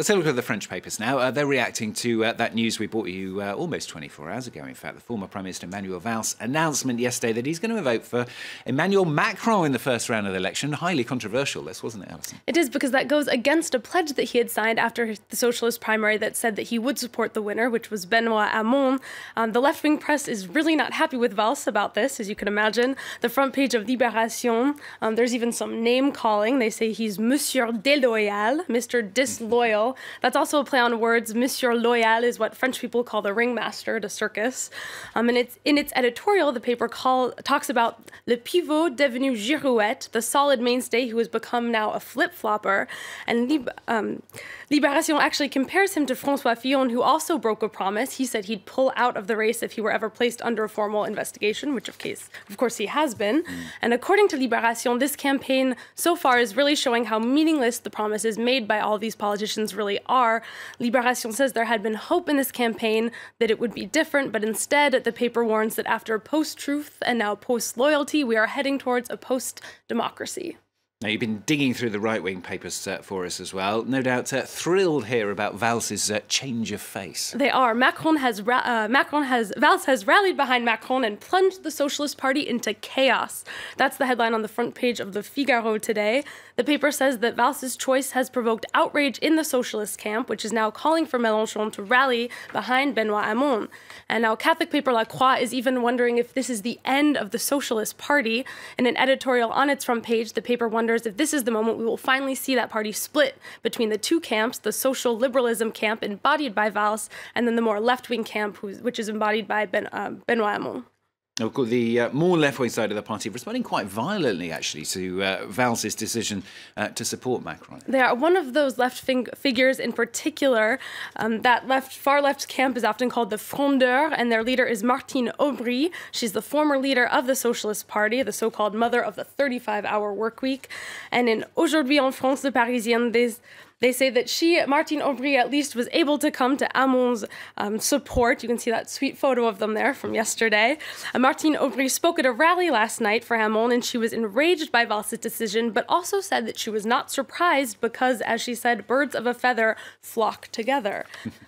Let's have a look at the French papers now. They're reacting to that news we brought you almost 24 hours ago, in fact. The former Prime Minister Manuel Valls' announcement yesterday that he's going to vote for Emmanuel Macron in the first round of the election. Highly controversial, this, wasn't it, Alison? It is, because that goes against a pledge that he had signed after the Socialist primary that said that he would support the winner, which was Benoît Hamon. The left-wing press is really not happy with Valls about this, as you can imagine. The front page of Libération, there's even some name-calling. They say he's Monsieur Disloyal, Mr. Disloyal. That's also a play on words. Monsieur Loyal is what French people call the ringmaster at a circus. And in its editorial, the paper talks about le pivot devenu girouette, the solid mainstay who has become now a flip-flopper. And Libération actually compares him to François Fillon, who also broke a promise. He said he'd pull out of the race if he were ever placed under a formal investigation, which of course he has been. And according to Libération, this campaign so far is really showing how meaningless the promises made by all these politicians really are. Libération says there had been hope in this campaign that it would be different, but instead the paper warns that after post-truth and now post-loyalty, we are heading towards a post-democracy. Now, you've been digging through the right-wing papers for us as well. No doubt thrilled here about Valls' change of face. They are. Valls has rallied behind Macron and plunged the Socialist Party into chaos. That's the headline on the front page of the Figaro today. The paper says that Valls' choice has provoked outrage in the socialist camp, which is now calling for Mélenchon to rally behind Benoît Hamon. And now Catholic paper La Croix is even wondering if this is the end of the Socialist Party. In an editorial on its front page, the paper wonders if this is the moment we will finally see that party split between the two camps, the social liberalism camp embodied by Valls, and then the more left-wing camp, which is embodied by Benoît Hamon. The more left-wing side of the party responding quite violently, actually, to Valls' decision to support Macron. They are one of those left figures in particular. That far-left camp is often called the Frondeurs, and their leader is Martine Aubry. She's the former leader of the Socialist Party, the so-called mother of the 35-hour work week. And in Aujourd'hui en France, Le Parisien, they say that Martine Aubry, at least was able to come to Hamon's support. You can see that sweet photo of them there from yesterday. Martine Aubry spoke at a rally last night for Hamon, and she was enraged by Valls' decision, but also said that she was not surprised because, as she said, birds of a feather flock together.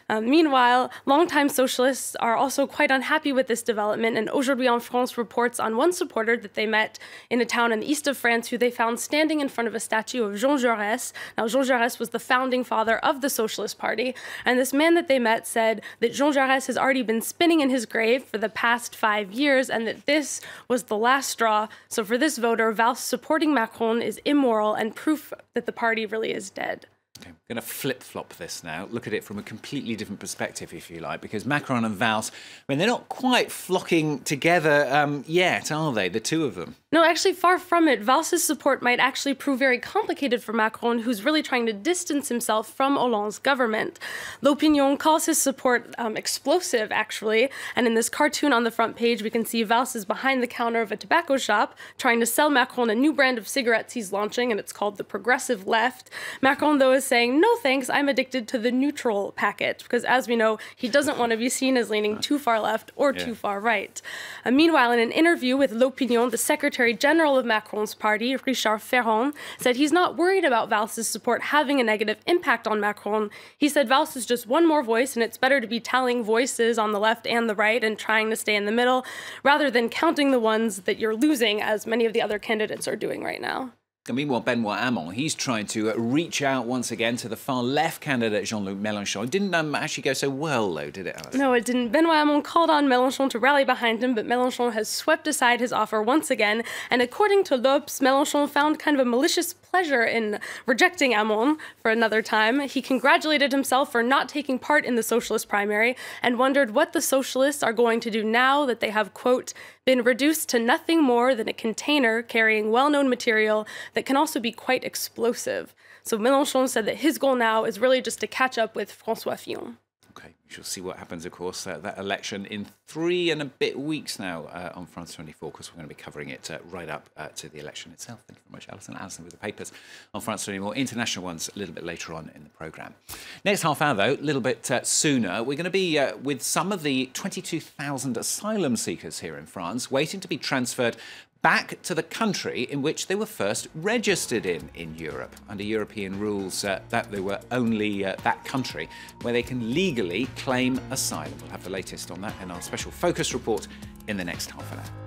Meanwhile, longtime socialists are also quite unhappy with this development, and Aujourd'hui en France reports on one supporter that they met in a town in the east of France who they found standing in front of a statue of Jean Jaurès. Now, Jean Jaurès was the founding father of the Socialist Party, and this man that they met said that Jean Jaurès has already been spinning in his grave for the past 5 years and that this was the last straw. So for this voter, Valls supporting Macron is immoral and proof that the party really is dead. Okay, I'm going to flip-flop this now, look at it from a completely different perspective, if you like, because Macron and Valls, I mean, they're not quite flocking together yet, are they, the two of them? No, actually, far from it. Valls' support might actually prove very complicated for Macron, who's really trying to distance himself from Hollande's government. L'Opinion calls his support explosive, actually, and in this cartoon on the front page, we can see Valls is behind the counter of a tobacco shop trying to sell Macron a new brand of cigarettes he's launching, and it's called the Progressive Left. Macron, though, is saying, no thanks, I'm addicted to the neutral packet, because as we know, he doesn't want to be seen as leaning too far left or too far right. Meanwhile, in an interview with L'Opinion, the Secretary General of Macron's party, Richard Ferrand, said he's not worried about Valls' support having a negative impact on Macron. He said Valls is just one more voice, and it's better to be tallying voices on the left and the right and trying to stay in the middle, rather than counting the ones that you're losing, as many of the other candidates are doing right now. And meanwhile, Benoît Hamon, he's trying to reach out once again to the far-left candidate, Jean-Luc Mélenchon. It didn't actually go so well, though, did it, Alice? No, it didn't. Benoît Hamon called on Mélenchon to rally behind him, but Mélenchon has swept aside his offer once again. And according to L'Obs, Mélenchon found kind of a malicious pleasure in rejecting Hamon for another time. He congratulated himself for not taking part in the socialist primary and wondered what the socialists are going to do now that they have, quote, been reduced to nothing more than a container carrying well-known material that can also be quite explosive. So Mélenchon said that his goal now is really just to catch up with François Fillon. Okay, we shall see what happens, of course, that election in 3 and a bit weeks now on France 24, because we're going to be covering it right up to the election itself. Thank you very much, Alison. Alison with the papers on France 24, international ones a little bit later on in the programme. Next half hour, though, a little bit sooner, we're going to be with some of the 22,000 asylum seekers here in France waiting to be transferred back to the country in which they were first registered in Europe. Under European rules, that they were only that country where they can legally claim asylum. We'll have the latest on that in our special focus report in the next half an hour.